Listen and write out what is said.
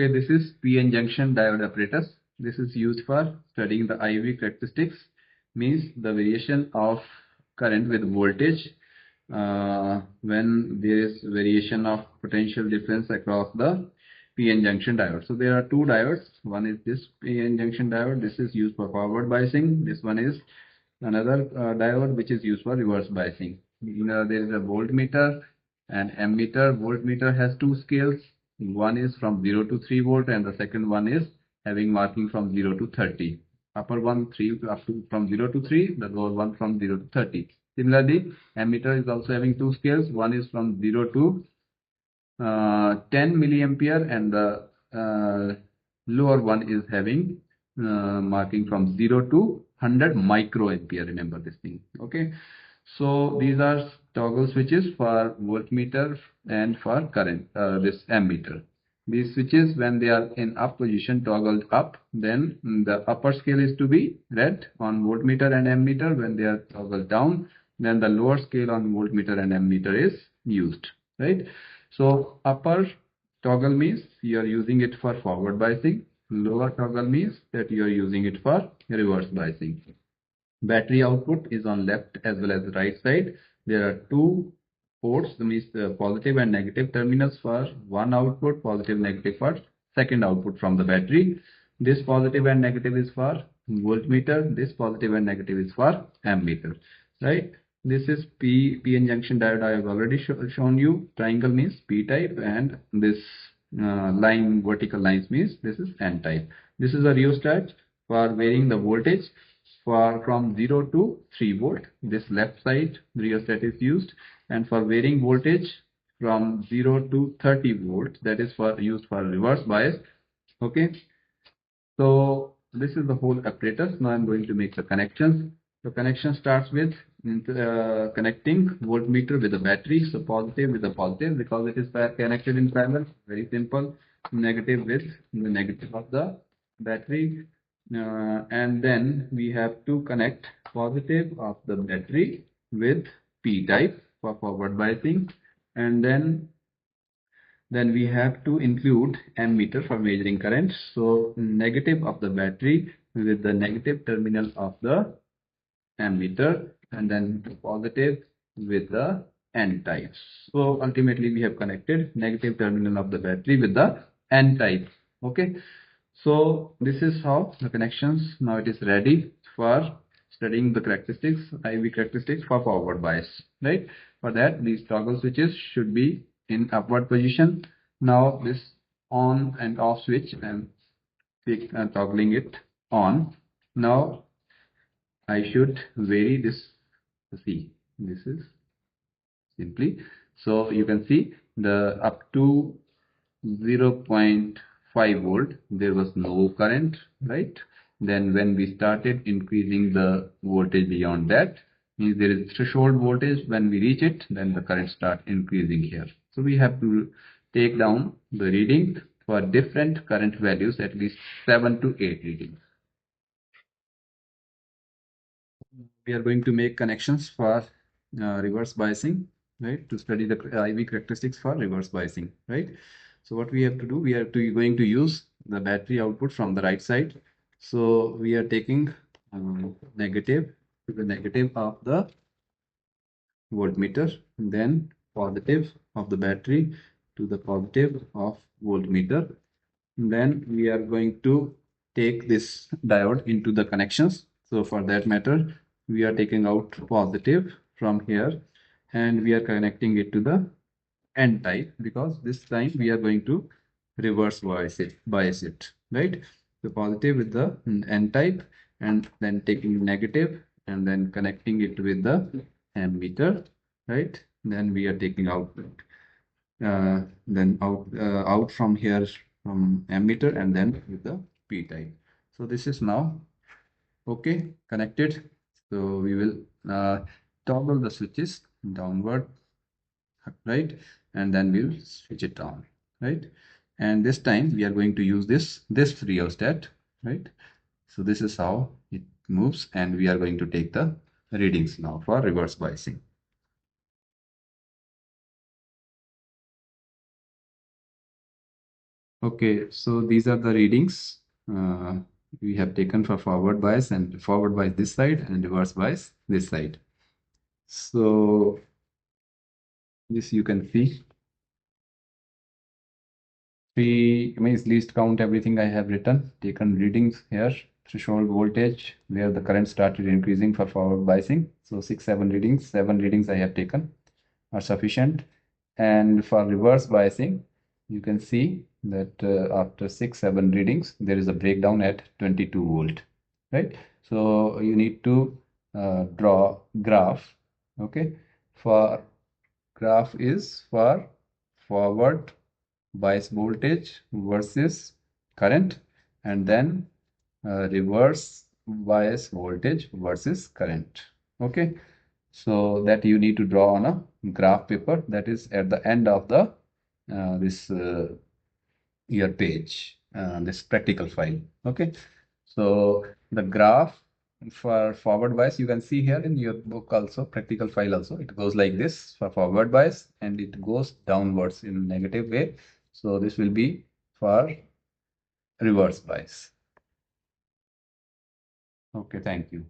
Okay, this is PN junction diode apparatus. This is used for studying the IV characteristics, means the variation of current with voltage when there is variation of potential difference across the PN junction diode. So there are two diodes. One is this PN junction diode. This is used for forward biasing. This one is another diode which is used for reverse biasing. There is a voltmeter and ammeter. Voltmeter has two scales. One is from 0 to 3 volt and the second one is having marking from 0 to 30. Upper one 3 up to from 0 to 3, the lower one from 0 to 30. Similarly, ammeter is also having two scales. One is from 0 to 10 milliampere and the lower one is having marking from 0 to 100 microampere. Remember this thing. Okay. So these are toggle switches for voltmeter and for current, this ammeter. These switches, when they are in up position toggled up, then the upper scale is to be read on voltmeter and ammeter. When they are toggled down, then the lower scale on voltmeter and ammeter is used, right? So upper toggle means you are using it for forward biasing. Lower toggle means that you are using it for reverse biasing. Battery output is on left as well as the right side. There are two ports, that means the positive and negative terminals for one output, positive negative for second output from the battery. This positive and negative is for voltmeter. This positive and negative is for ammeter, right? This is PN junction diode. I have already shown you. Triangle means P type and this line, vertical lines means this is N type. This is a rheostat for varying the voltage from 0 to 3 volt. This left side rheostat is used, and for varying voltage from 0 to 30 volt, that is used for reverse bias. Okay, so this is the whole apparatus. Now I'm going to make the connections. The connection starts with connecting voltmeter with the battery. So positive with the positive because it is connected in parallel. Very simple. Negative with the negative of the battery. And then we have to connect positive of the battery with P type for forward biasing, and then we have to include ammeter for measuring current. So negative of the battery with the negative terminal of the ammeter, and then positive with the N type. So ultimately we have connected negative terminal of the battery with the N type. Okay. So this is how the connections. Now it is ready for studying the characteristics, IV characteristics for forward bias, right? For that, these toggle switches should be in upward position. Now this on and off switch, and toggling it on. Now I should vary this. See, this is simply. So you can see the up to 0.5 volt there was no current, right? Then when we started increasing the voltage beyond that, means there is threshold voltage. When we reach it, then the current start increasing here. So we have to take down the reading for different current values, at least 7 to 8 readings. We are going to make connections for reverse biasing, right? To study the IV characteristics for reverse biasing, right? So what we have to do, we are going to use the battery output from the right side. So we are taking negative to the negative of the voltmeter, then positive of the battery to the positive of voltmeter. Then we are going to take this diode into the connections. So for that matter, we are taking out positive from here and we are connecting it to the N type, because this time we are going to reverse bias it, right? The positive with the N type, and then taking negative and then connecting it with the ammeter, right? Then we are taking out out from here from ammeter and then with the P type. So this is now okay, connected. So we will toggle the switches downward, right? And then we'll switch it on, right? And this time we are going to use this rheostat, right? So this is how it moves, and we are going to take the readings now for reverse biasing. Okay, so these are the readings we have taken for forward bias, and forward bias this side and reverse bias this side. So this you can see. Three means least count everything I have written, taken readings here, threshold voltage where the current started increasing for forward biasing. So 7 readings I have taken are sufficient. And for reverse biasing, you can see that after 7 readings, there is a breakdown at 22 volt, right? So you need to draw graph, okay? For graph is for forward bias voltage versus current, and then reverse bias voltage versus current. Okay, so that you need to draw on a graph paper, that is at the end of the this your page, this practical file. Okay, so the graph for forward bias you can see here in your book also, practical file also. It goes like this for forward bias and it goes downwards in negative way. So this will be for reverse bias. Okay, thank you.